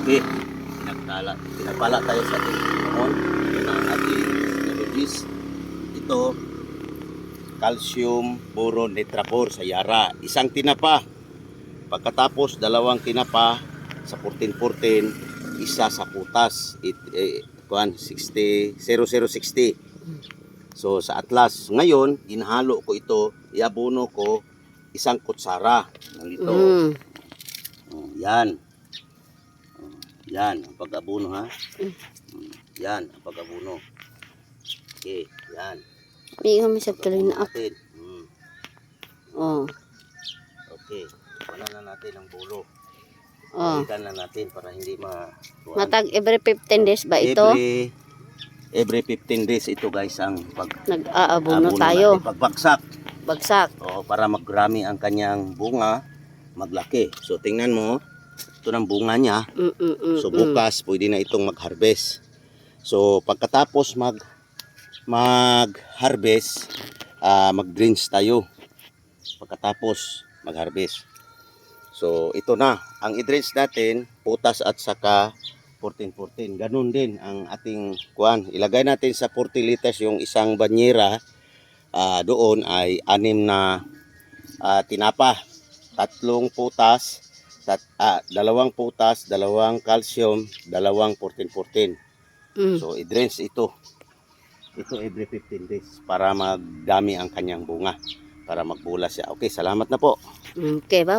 Okay, pinagpala tayo sa ating Panginoon ng ating technologies. Ito, calcium boron netrapor sa Yara. Isang tinapa. Pagkatapos, 2 tinapa sa 14-14, isa sa putas. 60, 0060. So sa atlas, ngayon, ginahalo ko ito, iabono ko isang kutsara. Nandito. Yan. Yan ang pag-abono ha. Yan ang pag-abono. Okay, yan. May kami sa kalina up. Oh. Okay, wala na natin ang bulo. Oh. Ikan na natin para hindi Matag every 15 days ba ito? Every 15 days ito guys ang nag-aabono tayo. Pagbagsak. Bagsak. O, para maggrami ang kanyang bunga, maglaki. So tingnan mo, ito ng bunga niya. So bukas pwede na itong mag-harvest. So pagkatapos mag-harvest, mag-drench tayo. Pagkatapos mag-harvest. So ito na, ang i-drench natin, putas at saka 14-14. Ganun din ang ating kuan. Ilagay natin sa 40 liters yung isang banyera. Doon ay 6 na tinapa. 3 putas, 2 putas, 2 calcium, 2 14-14. So i-drench ito. Ito every 15 days para magdami ang kanyang bunga. Para magbulas siya. Okay, salamat na po. Okay, bye-bye.